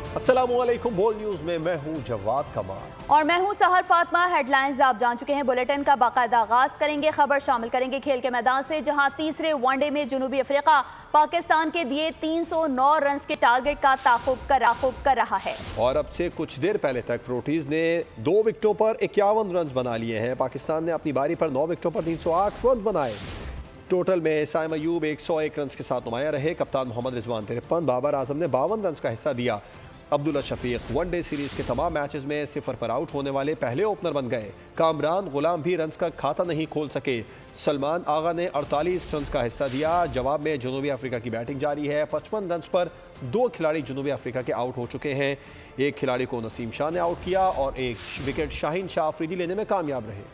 अस्सलामुअलैकुम। बोल न्यूज में मैं हूं जवाद कमाल और मैं हूं सहर फातिमा। हेडलाइंस आप जान चुके हैं। बुलेटिन का बाकायदा आगाज करेंगे। खबर शामिल करेंगे खेल के मैदान से, जहां तीसरे वनडे में जनूबी अफ्रीका पाकिस्तान के दिए 309 रन के टारगेट का ताक़ुब कर रहा है। और अब से कुछ देर पहले तक प्रोटीज ने 2 विकेटों पर 51 रन बना लिए हैं। पाकिस्तान ने अपनी बारी पर 9 विकेटों पर 308 रन बनाए। टोटल में साइम अयूब 101 रन के साथ नुमाया रहे। कप्तान मोहम्मद रिजवान 53, बाबर आजम ने 52 रन का हिस्सा दिया। अब्दुल्ला शफीक वनडे सीरीज के तमाम मैचेस में 0 पर आउट होने वाले पहले ओपनर बन गए। कामरान गुलाम भी रन्स का खाता नहीं खोल सके। सलमान आगा ने 48 रन का हिस्सा दिया। जवाब में जनूबी अफ्रीका की बैटिंग जारी है। 55 रन पर 2 खिलाड़ी जनूबी अफ्रीका के आउट हो चुके हैं। एक खिलाड़ी को नसीम शाह ने आउट किया और एक विकेट शाहीन शाह अफरीदी लेने में कामयाब रहे।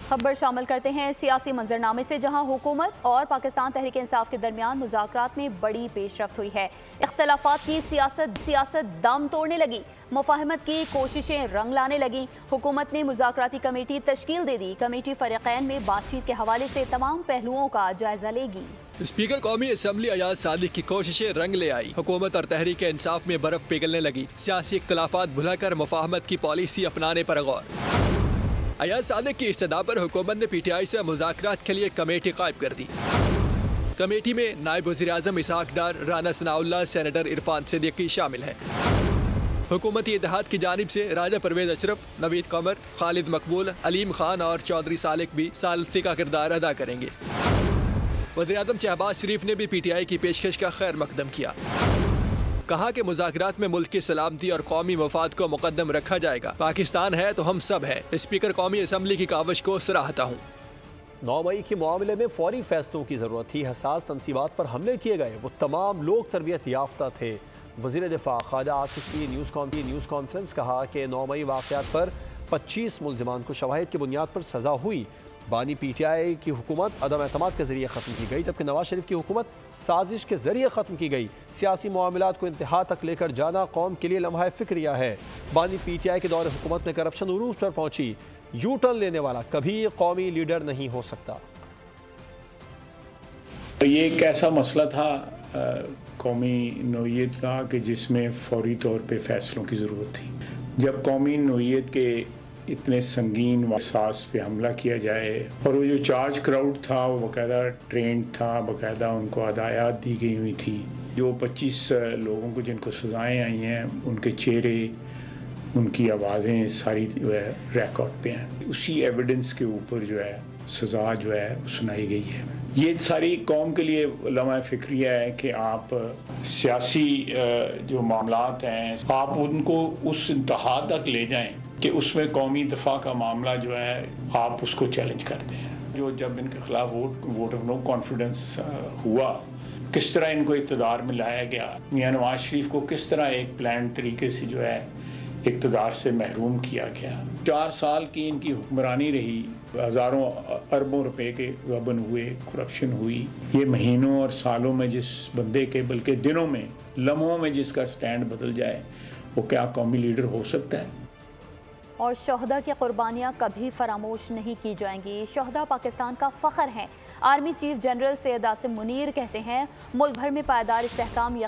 खबर शामिल करते हैं सियासी मंजरनामे से, जहां हुकूमत और पाकिस्तान तहरीक इंसाफ के दरमियान मुज़ाकरात में बड़ी पेशरफ्त हुई है। इख्तलाफात की सियासत दम तोड़ने लगी। मुफाहमत की कोशिशें रंग लाने लगी। हुकूमत ने मुज़ाकराती कमेटी तश्कील दे दी। कमेटी फरीक़ैन में बातचीत के हवाले से तमाम पहलुओं का जायजा लेगी। स्पीकर कौमी असम्बली अयाज सादिक की कोशिशें रंग ले आई। हुकूमत और तहरीक इंसाफ में बर्फ पिघलने लगी। सियासी इख्तलाफात भुलाकर मुफाहमत की पॉलिसी अपनाने पर गौर। अयाज सादिक की इस्तदा पर हुकूमत ने PTI से मुज़ाकरात के लिए कमेटी कायम कर दी। कमेटी में नायब वज़ीर आज़म इसहाक डार, राना सनाउल्लाह, सेनेटर इरफान सिद्दीकी शामिल हैं। हुकूमती इत्तेहाद की जानिब से राजा परवेज अशरफ, नवीद कमर, खालिद मकबूल, अलीम खान और चौधरी सालिक भी सालसी का किरदार अदा करेंगे। वज़ीर आज़म शहबाज शरीफ ने भी PTI की पेशकश का खैर मकदम किया। कहा कि मुज़ाकरात में मुल्क की सलामती और कौमी मफाद को मुकद्दम रखा जाएगा। पाकिस्तान है तो हम सब हैं। स्पीकर कौमी असम्बली की काविश को सराहता हूँ। 9 मई के मामले में फौरी फैसलों की ज़रूरत थी। हसास तनसीबात पर हमले किए गए। वो तमाम लोग तरबियत याफ्ता थे। वज़ीर दिफा ख्वाजा आसिफ की न्यूज़ कॉन्फ्रेंस कहा कि 9 मई वाक़यात पर 25 मुल्ज़िमान को शवाहिद की बुनियाद पर सज़ा हुई। बानी PTI की हुकूमत अदम एतमाद के जरिए ख़त्म की गई, जबकि नवाज शरीफ की हुकूमत साजिश के जरिए ख़त्म की गई। सियासी मामलात को इंतहा तक लेकर जाना कौम के लिए लम्हा फ़िक्रिया है। बानी PTI के दौरे हुकूमत में करप्शन उरूज पर पहुंची। यू टर्न लेने वाला कभी कौमी लीडर नहीं हो सकता। ये एक ऐसा मसला था कौमी नोयत का कि जिसमें फौरी तौर पे फैसलों की ज़रूरत थी। जब कौमी नोयत के इतने संगीन वसास पे हमला किया जाए और वो जो चार्ज क्राउड था वो बाकायदा ट्रेंड था, बाकायदा उनको हदायत दी गई हुई थी। जो 25 लोगों को जिनको सज़ाएँ आई हैं, उनके चेहरे, उनकी आवाज़ें सारी जो है रिकॉर्ड पे हैं। उसी एविडेंस के ऊपर जो है सज़ा जो है सुनाई गई है। ये सारी कौम के लिए लम्हा फ़िक्रिया है कि आप सियासी जो मामलात हैं आप उनको उस इंतहा तक ले जाएं कि उसमें कौमी दफा का मामला जो है आप उसको चैलेंज करते हैं। जो जब इनके खिलाफ वोट ऑफ नो कॉन्फिडेंस हुआ, किस तरह इनको इक़्तिदार में लाया गया, मियां नवाज शरीफ को किस तरह एक प्लान तरीके से जो है इक़्तिदार से महरूम किया गया। 4 साल की इनकी हुक्मरानी रही, हज़ारों अरबों रुपए के गबन हुए, करप्शन हुई। ये महीनों और सालों में जिस बंदे के, बल्कि दिनों में, लम्हों में जिसका स्टैंड बदल जाए, वो क्या कौमी लीडर हो सकता है? और शहदा की कुर्बानियाँ कभी फरामोश नहीं की जाएंगी। शहदा पाकिस्तान का फ़ख्र हैं। Army chief general Syed Asim Munir कहते हैं, मुल्क भर में पायदार इस्तेहकाम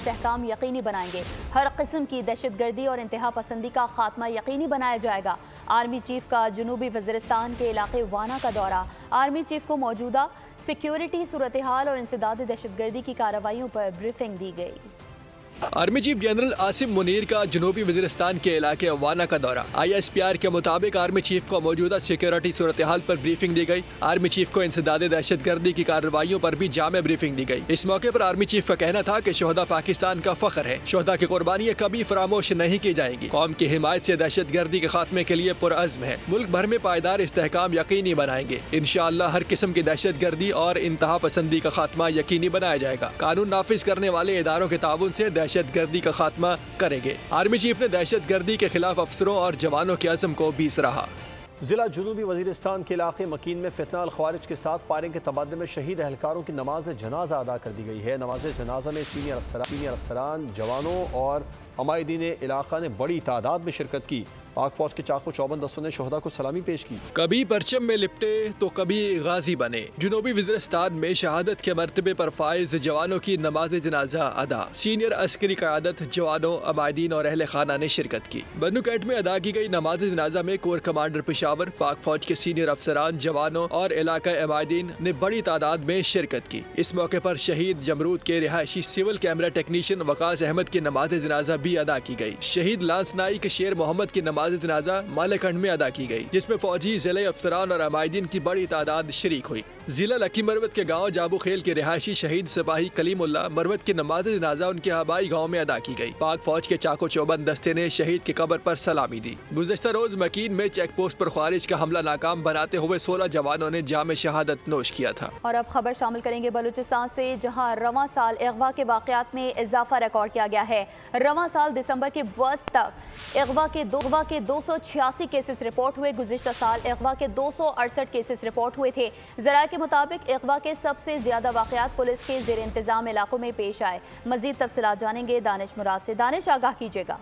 यकीनी बनाएंगे। हर किस्म की दहशतगर्दी और इंतहा पसंदी का खात्मा यकीनी बनाया जाएगा। आर्मी चीफ का जनूबी वज़ीरिस्तान के इलाके वाना का दौरा। आर्मी चीफ को मौजूदा सिक्योरिटी सूरत हाल और इंसदाद दहशतगर्दी की कार्रवाइयों पर ब्रीफिंग दी गई। Army chief general Asim Munir का जनूबी वज़ीरिस्तान के इलाके वाना का दौरा। ISPR के मुताबिक आर्मी चीफ को मौजूदा सिक्योरिटी सूरत हाल पर ब्रीफिंग दी गई। आर्मी चीफ को इंसदाद दहशतगर्दी की कार्रवाइयों पर भी जामे ब्रीफिंग दी गई। इस मौके पर आर्मी चीफ का कहना था कि शहदा पाकिस्तान का फख्र है। शहदा की कुर्बानियाँ कभी फरामोश नहीं की जाएंगी। कौम की हिमायत से दहशतगर्दी के खात्मे के लिए पुरअज़्म है। मुल्क भर में पायदार इस्तेहकाम यकीनी बनाएंगे। इंशाअल्लाह हर किस्म की दहशतगर्दी और इंतहा पसंदी का खात्मा यकीनी बनाया जाएगा। कानून नाफिज करने वाले इदारों के ताउन से दहशतगर्दी का खात्मा करेंगे। आर्मी चीफ ने दहशतगर्दी के खिलाफ अफसरों और जवानों के अज़म को भी सराहा। जिला जनूबी वज़ीरिस्तान के इलाके मकीन में फितना अल ख़वारिज के साथ फायरिंग के तबादले में शहीद एहलकारों की नमाज जनाजा अदा कर दी गई है। नमाज जनाजा में सीनियर अफसरान, जवानों और अमायदीन इलाका ने बड़ी तादाद में शिरकत की। पाक फौज के चाकू चौबंद दस्तों ने शोहदा को सलामी पेश की। कभी परचम में लिपटे तो कभी गाजी बने। जुनूबी वज़ीरिस्तान में शहादत के मरतबे पर फाइज जवानों की नमाज जनाजा अदा। सीनियर अस्करी क़यादत, जवानों, अमायदीन और अहले खाना ने शिरकत की। बन्नू कैंट में अदा की गई नमाज जनाजा में कोर कमांडर पेशावर, पाक फौज के सीनियर अफसरान, जवानों और इलाका अमायदीन ने बड़ी तादाद में शिरकत की। इस मौके पर शहीद जमरूद के रिहायशी civil camera technician Waqas Ahmed की नमाज जनाजा भी अदा की गई। शहीद लांस नाइक शेर मोहम्मद की नमाज जनाजा मालेखंड में अदा की गई, जिसमें फौजी, जिले अफसरान और अमायदीन की बड़ी तादाद शरीक हुई। जिला लकी मरवत के गांव जाबू खेल के रिहायशी शहीद सिपाही कलीमुल्ला मरवत की नमाज जनाजा उनके आबाई गांव में अदा की गई। पाक फौज के चाको चौबंद दस्ते ने शहीद की कब्र पर सलामी दी। गुज़श्ता रोज मकीन में चेक पोस्ट पर ख्वारिज का हमला नाकाम बनाते हुए 16 जवानों ने जाम शहादत नोश किया था। और अब खबर शामिल करेंगे बलूचिस्तान से, जहां रवां साल अगवा के वाक़यात में इजाफा रिकॉर्ड किया गया है। रवां साल दिसंबर के वस्त तक अगवा के 286 केसेस रिपोर्ट हुए। गुज़श्ता साल अगवा के 268 केसेस रिपोर्ट हुए थे। ज़राए के मुताबिक अगवा के सबसे ज्यादा वाक़यात पुलिस के ज़ेर इंतजाम इलाकों में पेश आए। मजीद तफसीलात जानेंगे दानिश मुराद से। दानिश, आगाह कीजिएगा।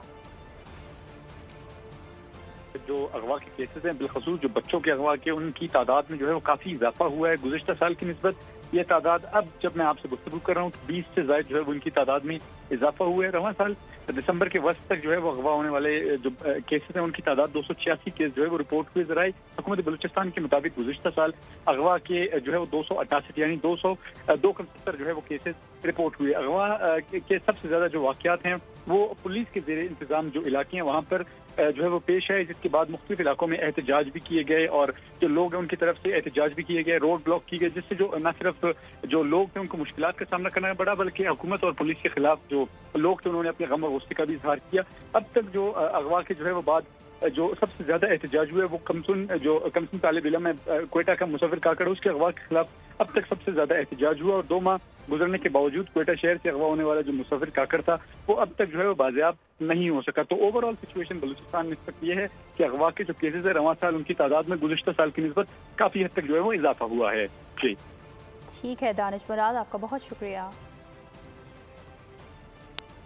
जो अगवा के केसेस हैं, बिलखसूस जो बच्चों के अगवा के, उनकी तादाद में जो है वो काफ़ी इजाफा हुआ है गुज़श्ता साल की निस्बत। ये तादाद अब जब मैं आपसे गुफ्तगू कर रहा हूँ तो 20 से ज़ायद जो है वो उनकी तादाद में इजाफा हुआ है। रवां साल दिसंबर के वस्त तक जो है वो अगवा होने वाले जो केसेस हैं उनकी तादाद 286 केस जो है वो रिपोर्ट हुए। ज़राए हुकूमत बलूचिस्तान के मुताबिक गुज़श्ता साल अगवा के जो है वो 268 यानी 270 जो है वो केसेस रिपोर्ट हुए। अगवा के सबसे ज़्यादा जो वाक़यात हैं वो पुलिस के ज़ेर इंतज़ाम जो इलाके हैं वहाँ पर जो है वो पेश है, जिसके बाद मुख्तलिफ इलाकों में एहतजाज भी किए गए और जो लोग हैं उनकी तरफ से एहतजाज भी किए गए, रोड ब्लॉक किए गए, जिससे जो न सिर्फ जो लोग थे उनको मुश्किलात का सामना करना पड़ा बल्कि हुकूमत और पुलिस के खिलाफ जो लोग थे उन्होंने अपने गम और गुस्से का भी इजहार किया। अब तक जो अगवा के जो है वो बाद जो सबसे ज्यादा एहतजाज हुए वो कमसुन तालिब इल्म है क्वेटा का मुसफिर काकड़, उसके अगवा के खिलाफ अब तक सबसे ज्यादा एहतजाज हुआ और 2 माह गुजरने के बावजूद क्वेटा शहर से अगवा होने वाला जो मुसफिर काकड़ था वो अब तक जो है वो बाजियाब नहीं हो सका। तो ओवरऑल सिचुएशन बलूचिस्तान में इस वक्त ये है कि अगवा के जो केसेस है रवां साल उनकी तादाद में गुज़श्ता साल की निस्बत काफी हद तक जो है वो इजाफा हुआ है। जी ठीक है दानिश मुराद, आपका बहुत शुक्रिया।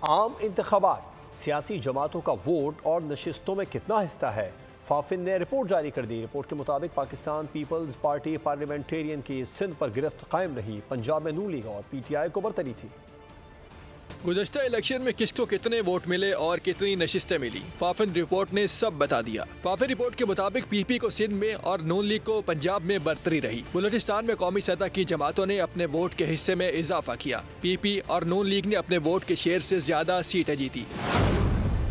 आम इंतखाबात, सियासी जमातों का वोट और नशिस्तों में कितना हिस्सा है? फाफिन ने रिपोर्ट जारी कर दी। रिपोर्ट के मुताबिक पाकिस्तान पीपल्स पार्टी पार्लियामेंटेरियन की सिंध पर गिरफ्त कायम रही। पंजाब में नून लीग और PTI को बरतरी थी। गुज़श्ता इलेक्शन में किसको कितने वोट मिले और कितनी नशिस्तें मिली, फाफिन रिपोर्ट ने सब बता दिया। फाफिन रिपोर्ट के मुताबिक PP को सिंध में और नून लीग को पंजाब में बरतरी रही। बलूचिस्तान में कौमी सतह की जमातों ने अपने वोट के हिस्से में इजाफा किया। PP और नून लीग ने अपने वोट के शेयर से ज्यादा सीटें जीती।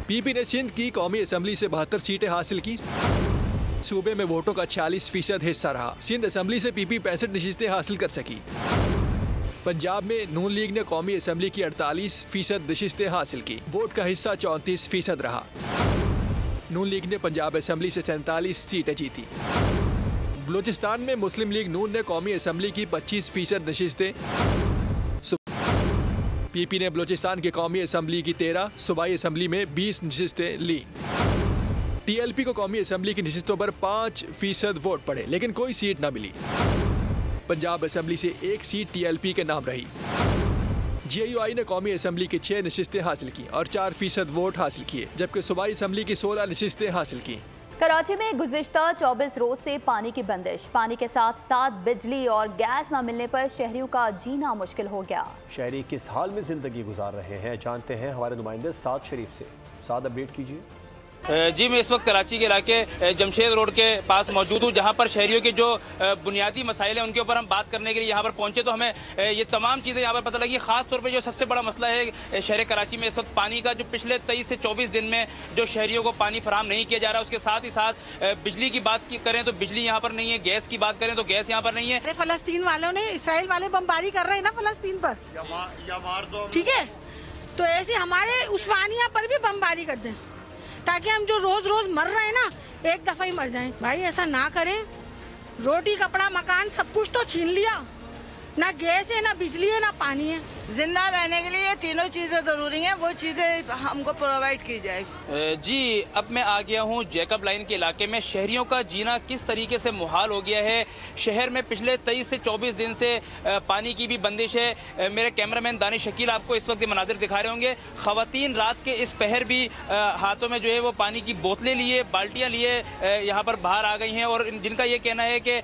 PP ने सिंध की कौमी असम्बली से 72 सीटें हासिल की। सूबे में वोटों का 46% हिस्सा रहा। सिंध असम्बली से PP 65 नशिस्तें हासिल कर सकी। पंजाब में नून लीग ने कौमी असम्बली की 48% नशिस्तें हासिल की। वोट का हिस्सा 34% रहा। नून लीग ने पंजाब असम्बली से 47 सीटें जीती। बलूचिस्तान में मुस्लिम लीग नून ने कौमी असम्बली की 25% नशिस्तें, PP ने बलूचिस्तान की कौमी असम्बली की 13, सूबाई असम्बली में 20 नशिस्तें ली। TLP को कौमी असम्बली की नशिस्तों पर 5% वोट पड़े लेकिन कोई सीट न मिली। पंजाब असम्बली से 1 सीट TLP के नाम रही। GUI ने कौमी असम्बली की 6 नशिस्तें हासिल की और 4% वोट हासिल किए, जबकि सूबाई असम्बली की 16 नशिस्तें हासिल की। कराची में गुज़िश्ता 24 रोज से पानी की बंदिश, पानी के साथ साथ बिजली और गैस न मिलने पर शहरियों का जीना मुश्किल हो गया। शहरी किस हाल में जिंदगी गुजार रहे हैं, जानते हैं हमारे नुमाइंदे साद शरीफ से। साद, अपडेट कीजिए। जी, मैं इस वक्त कराची के इलाके जमशेद रोड के पास मौजूद हूँ, जहाँ पर शहरियों के जो बुनियादी मसाइल हैं उनके ऊपर हम बात करने के लिए यहाँ पर पहुँचे तो हमें ये तमाम चीज़ें यहाँ पर पता लगी। ख़ास तौर पे जो सबसे बड़ा मसला है शहर कराची में इस वक्त पानी का, जो पिछले 23 से 24 दिन में जो शहरियों को पानी फराहम नहीं किया जा रहा। उसके साथ ही साथ बिजली की बात करें तो बिजली यहाँ पर नहीं है, गैस की बात करें तो गैस यहाँ पर नहीं है। फ़लस्तीन वालों ने, इसराइल वाले बमबारी कर रहे हैं ना फ़लस्तीन पर, ठीक है, तो ऐसे हमारे उस्मानिया पर भी बमबारी कर दें ताकि हम जो रोज रोज मर रहे हैं ना एक दफा ही मर जाएं। भाई ऐसा ना करें। रोटी कपड़ा मकान सब कुछ तो छीन लिया, ना गैस है, ना बिजली है, ना पानी है। जिंदा रहने के लिए ये तीनों चीजें जरूरी हैं, वो चीजें हमको प्रोवाइड की जाए। जी, अब मैं आ गया हूँ जैकब लाइन के इलाके में। शहरियों का जीना किस तरीके से मुहाल हो गया है। शहर में पिछले 23 से 24 दिन से पानी की भी बंदिश है। मेरे कैमरामैन दानिश शकील आपको इस वक्त मनाजिर दिखा रहे होंगे। ख़वातीन रात के इस पहर भी हाथों में जो है वो पानी की बोतलें लिए, बाल्टियाँ लिए यहाँ पर बाहर आ गई हैं और जिनका ये कहना है कि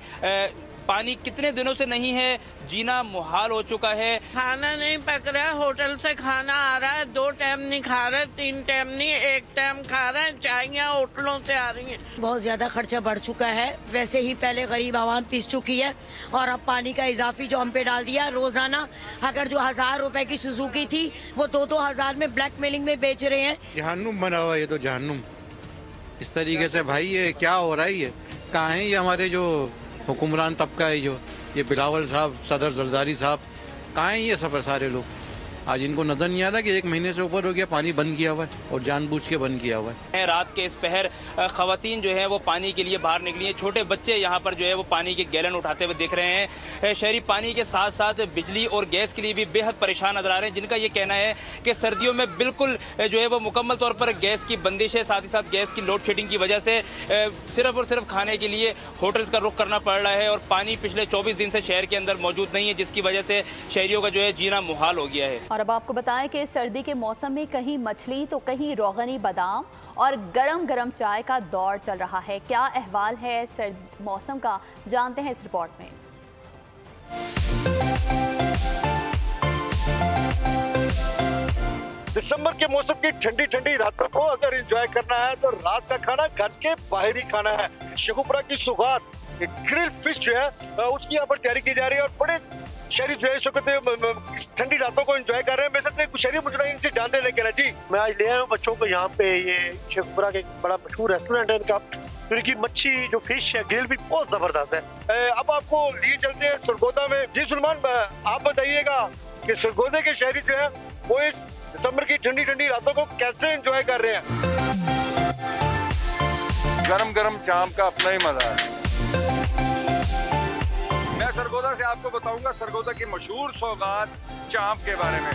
पानी कितने दिनों से नहीं है, जीना मुहाल हो चुका है। खाना नहीं पक रहा, होटल से खाना आ रहा है, 2 टाइम नहीं खा रहे, 3 टाइम नहीं, 1 टाइम खा रहे हैं। चाइयाँ होटलों से आ रही हैं। बहुत ज्यादा खर्चा बढ़ चुका है। वैसे ही पहले गरीब आवाम पीस चुकी है और अब पानी का इजाफी जो हम पे डाल दिया। रोजाना अगर जो 1000 रुपए की सुजुकी थी वो 2-2 हजार में ब्लैकमेलिंग में बेच रहे हैं। जहन्नुम बना हुआ, ये तो जहन्नुम इस तरीके से। भाई ये क्या हो रहा है, ये कहाँ है ये हमारे जो हुक्मरान तबका है, जो ये बिलावल साहब, सदर जरदारी साहब, कहाँ हैं ये सब सारे लोग। आज इनको नजर नहीं आ रहा कि 1 महीने से ऊपर हो गया पानी बंद किया हुआ है और जानबूझ के बंद किया हुआ है। रात के इस पहर खवातीन जो है वो पानी के लिए बाहर निकली हैं। छोटे बच्चे यहाँ पर जो है वो पानी के गैलन उठाते हुए दिख रहे हैं। शहरी पानी के साथ साथ बिजली और गैस के लिए भी बेहद परेशान नजर आ रहे हैं, जिनका ये कहना है कि सर्दियों में बिल्कुल जो है वो मुकम्मल तौर पर गैस की बंदिश है। साथ ही साथ गैस की लोड शेडिंग की वजह से सिर्फ और सिर्फ खाने के लिए होटल्स का रुख करना पड़ रहा है और पानी पिछले 24 दिन से शहर के अंदर मौजूद नहीं है, जिसकी वजह से शहरियों का जो है जीना मुहाल हो गया है। और अब आपको बताएं कि सर्दी के मौसम में कहीं मछली तो कहीं रोगनी बादाम और गरम गरम चाय का दौर चल रहा है। क्या अहवाल है सर्द मौसम का, जानते हैं इस रिपोर्ट में। दिसंबर के मौसम की ठंडी ठंडी रातों को अगर एंजॉय करना है तो रात का खाना घर के बाहर ही खाना है। शेखुपुरा की सौगात ग्रिल फिश जो है उसकी यहाँ पर तैयारी की जा रही है और बड़े शहरी जो है इस वक्त ठंडी रातों को एंजॉय कर रहे हैं। वैसे कुछ शहरी मुझे इनसे जानते रहे कहना जी। मैं आज ले आया हूँ बच्चों को यहाँ पे, ये शेखुपुरा के बड़ा मशहूर रेस्टोरेंट है इनका। इनकी मच्छी जो फिश है ग्रिल भी बहुत जबरदस्त है। अब आपको लिए चलते हैं सरगोदा में। जी सुलेमान, आप बताइएगा कि सरगोदे के शहरी जो है वो इस दिसंबर की ठंडी ठंडी रातों को कैसे एंजॉय कर रहे हैं। गरम गरम चाम का अपना ही मजा है। मैं सरगोदा से आपको बताऊंगा सरगोदा की मशहूर सौगात चांप के बारे में।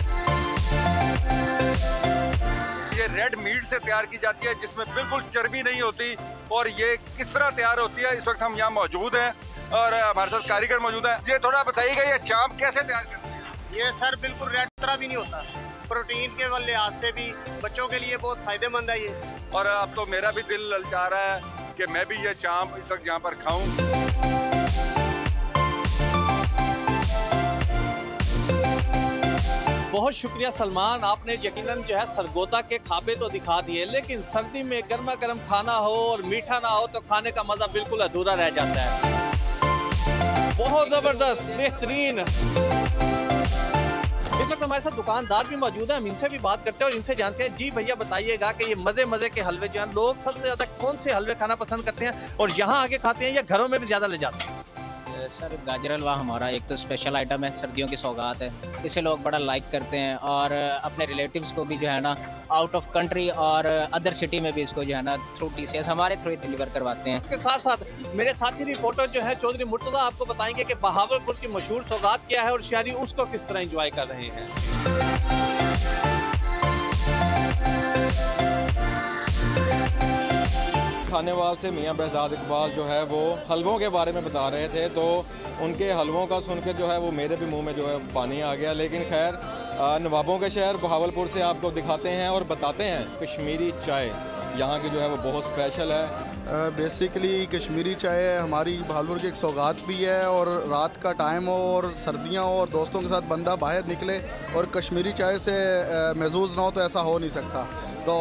ये रेड मीट से तैयार की जाती है जिसमें बिल्कुल चर्बी नहीं होती। और ये किस तरह तैयार होती है, इस वक्त हम यहाँ मौजूद हैं और हमारे साथ कारीगर मौजूद है। ये थोड़ा बताइएगा ये चांप कैसे तैयार करते हैं। ये सर बिल्कुल रेड तरह भी नहीं होता, प्रोटीन के लिहाज से भी बच्चों के लिए बहुत फायदेमंद है ये। और अब तो मेरा भी दिल ललचा रहा है कि मैं भी ये चांप इस वक्त यहाँ पर खाऊं। बहुत शुक्रिया सलमान, आपने यकीनन जो है सरगोदा के खाबे तो दिखा दिए, लेकिन सर्दी में गर्मा गर्म खाना हो और मीठा ना हो तो खाने का मजा बिल्कुल अधूरा रह जाता है। बहुत जबरदस्त, बेहतरीन। इस वक्त हमारे साथ दुकानदार भी मौजूद हैं, हम इनसे भी बात करते हैं और इनसे जानते हैं। जी भैया बताइएगा कि ये मजे मजे के हलवे जो हैं, लोग सबसे ज्यादा कौन से हलवे खाना पसंद करते हैं और यहाँ आके खाते हैं या घरों में भी ज्यादा ले जाते हैं? सर गाजर हलवा हमारा एक तो स्पेशल आइटम है, सर्दियों की सौगात है, इसे लोग बड़ा लाइक करते हैं और अपने रिलेटिव्स को भी जो है ना आउट ऑफ कंट्री और अदर सिटी में भी इसको जो है ना थ्रू TCS हमारे थ्रू डिलीवर करवाते हैं। इसके साथ साथ मेरे साथी रिपोर्टर जो है चौधरी मुर्तजा आपको बताएंगे कि बहावलपुर की मशहूर सौगात क्या है और शहरी उसको किस तरह एंजॉय कर रहे हैं। खाने वाले से मियां बहजाद इकबाल जो है वो हलवों के बारे में बता रहे थे, तो उनके हलवों का सुन के जो है वो मेरे भी मुंह में जो है पानी आ गया। लेकिन खैर नवाबों के शहर बहावलपुर से आपको दिखाते हैं और बताते हैं कश्मीरी चाय यहाँ की जो है वो बहुत स्पेशल है। बेसिकली कश्मीरी चाय हमारी बहावलपुर की एक सौगात भी है और रात का टाइम हो और सर्दियाँ हो और दोस्तों के साथ बंदा बाहर निकले और कश्मीरी चाय से महसूस ना हो तो ऐसा हो नहीं सकता। तो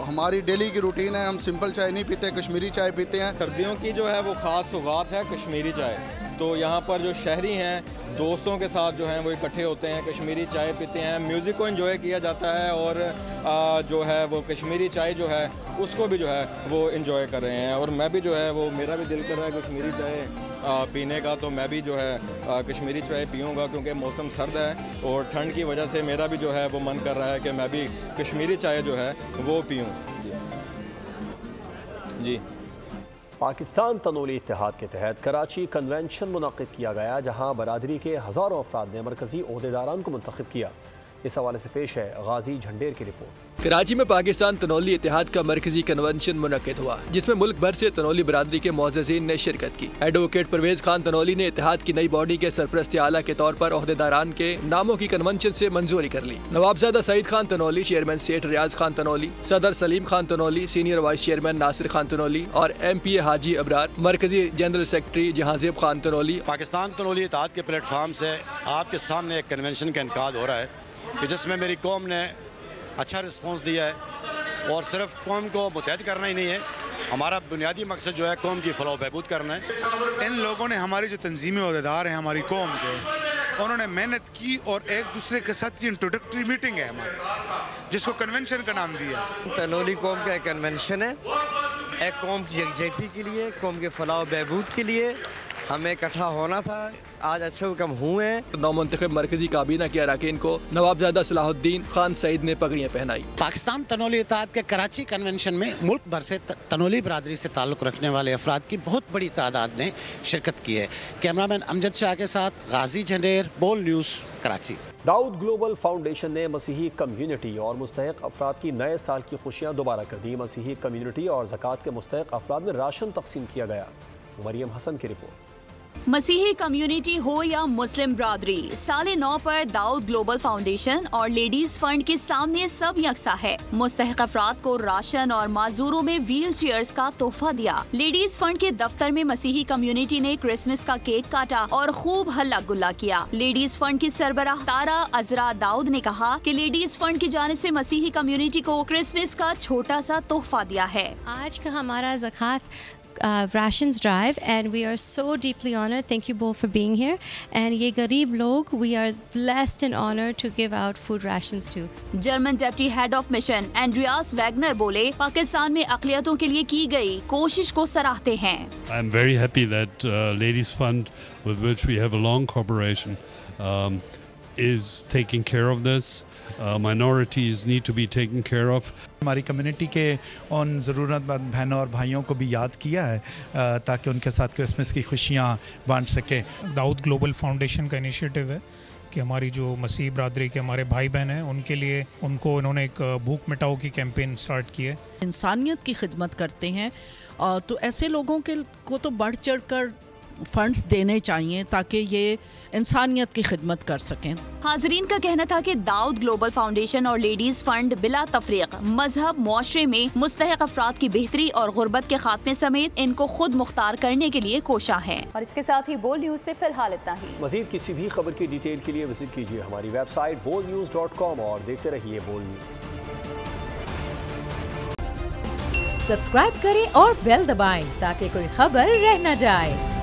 हमारी डेली की रूटीन है, हम सिंपल चाय नहीं पीते, कश्मीरी चाय पीते हैं। सर्दियों की जो है वो ख़ास सौगात है कश्मीरी चाय। तो यहाँ पर जो शहरी हैं दोस्तों के साथ जो हैं वो इकट्ठे होते हैं, कश्मीरी चाय पीते हैं, म्यूज़िक को एंजॉय किया जाता है और जो है वो कश्मीरी चाय जो है उसको भी जो है वो एंजॉय कर रहे हैं। और मैं भी जो है वो मेरा भी दिल कर रहा है कश्मीरी चाय पीने का, तो मैं भी जो है कश्मीरी चाय पीऊँगा क्योंकि मौसम सर्द है और ठंड की वजह से मेरा भी जो है वो मन कर रहा है कि मैं भी कश्मीरी चाय जो है वो पीऊँ। जी पाकिस्तान तनोली इत्तेहाद के तहत कराची कन्वेंशन मुनक़िद किया गया, जहां बरादरी के हज़ारों अफराद ने मरकजी ओहदेदारान को मुंतखब किया। इस हवाले से पेश है गाजी झंडेर की रिपोर्ट। कराची में पाकिस्तान तनोली इत्तेहाद का मरकजी कन्वेंशन मुनक़िद हुआ, जिसमें मुल्क भर से तनोली बरादरी के मुअज़्ज़िज़ीन ने शिरकत की। एडवोकेट परवेज़ खान तनोली ने इत्तेहाद की नई बॉडी के सरपरस्त आला के तौर पर ओहदेदारान के नामों की कन्वेंशन से मंजूरी कर ली। नवाबजादा सईद खान तनोली, चेयरमैन सेठ रियाज खान तनोली, सदर Saleem Khan Tanoli, senior vice chairman Nasir Khan Tanoli और MPA हाजी अबरार, मरकजी जनरल सेक्रेटरी जहांज़ेब खान तनोली। पाकिस्तान तनोली इत्तेहाद के प्लेटफार्म से आपके सामने एक कन्वेंशन का इनकाद हो रहा है कि जिसमें मेरी कौम ने अच्छा रिस्पॉन्स दिया है, और सिर्फ कौम को मुतहद करना ही नहीं है, हमारा बुनियादी मकसद जो है कौम की फलाह बहबूद करना है। इन लोगों ने हमारी जो तंजीमी ओहदेदार हैं हमारी कौम के, उन्होंने मेहनत की और एक दूसरे के साथ इंट्रोडक्टरी मीटिंग है हमारी, जिसको कन्वेंशन का नाम दिया। तनोली कौम का एक कन्वेंशन है, एक कौम की यकजहती के लिए, कौम के फलाह बहबूद के लिए हमें इकट्ठा होना था। आज अच्छे हुक्म हुए हैं। नौमुंतखब मरकजी काबीना के अरकान को नवाबजादा सलाहुद्दीन खान सईद ने पगड़ियाँ पहनाई। पाकिस्तान तनोली इत्तेहाद के कराची कन्वेंशन में मुल्क भर से तनोली बरादरी से ताल्लुक़ रखने वाले अफराद की बहुत बड़ी तादाद ने शिरकत की है। कैमरामैन अमजद शाह के साथ Ghazi Jhander, Bol News, Karachi. Dawood global foundation ने मसीही कम्युनिटी और मुस्तहिक अफराद की नए साल की खुशियाँ दोबारा कर दी। मसीही कम्युनिटी और ज़कात के मुस्तहिक अफराद में राशन तकसीम किया गया। मरियम हसन की रिपोर्ट। मसीही कम्युनिटी हो या मुस्लिम बरादरी, साले 9 पर दाऊद ग्लोबल फाउंडेशन और लेडीज फंड के सामने सब यकसा है। मुस्तहिक अफराद को राशन और माजूरों में व्हील चेयर्स का तोहफा दिया। लेडीज फंड के दफ्तर में मसीही कम्युनिटी ने क्रिसमस का केक काटा और खूब हल्ला गुल्ला किया। लेडीज फंड की सरबराह तारा अजरा दाऊद ने कहा कि लेडीज फंड की जानिब से मसीही कम्युनिटी को क्रिसमस का छोटा सा तोहफा दिया है। आज का हमारा ज़कात rations drive and we are so deeply honored. Thank you both for being here. And ये गरीब लोग, we are blessed and honored to give out food rations to. German deputy head of mission Andreas Wagner बोले, पाकिस्तान में अक़लियतों के लिए की गई कोशिश को सराहते हैं। I am very happy that Ladies Fund, with which we have a long cooperation, is taking care of this. Minorities need to be taken care of. हमारी कम्युनिटी के उन ज़रूरतमंद बहनों और भाइयों को भी याद किया है ताकि उनके साथ क्रिसमस की खुशियाँ बांट सकें। दाऊद ग्लोबल फाउंडेशन का इनिशिएटिव है कि हमारी जो मसीह बरादरी के हमारे भाई बहन हैं उनके लिए उनको इन्होंने एक भूख मिटाओ की कैंपेन स्टार्ट की है। इंसानियत की खिदमत करते हैं, तो ऐसे लोगों के को तो बढ़ चढ़ कर फंड्स देने चाहिए ताकि ये इंसानियत की खिदमत कर सकें। हाजरीन का कहना था कि दाऊद ग्लोबल फाउंडेशन और लेडीज फंड बिला तफरीक मजहब मुआशरे में मुस्तहिक अफराद की बेहतरी और गुर्बत के खात्मे समेत इनको खुद मुख्तार करने के लिए कोशा है। और इसके साथ ही बोल न्यूज़ से फिलहाल इतना ही। मजीद किसी भी खबर की डिटेल के लिए विजिट कीजिए हमारी वेबसाइट bolnews.com और देखते रहिए बोल न्यूज़। सब्सक्राइब करें और बेल दबाएं ताकि कोई खबर रह न जाए।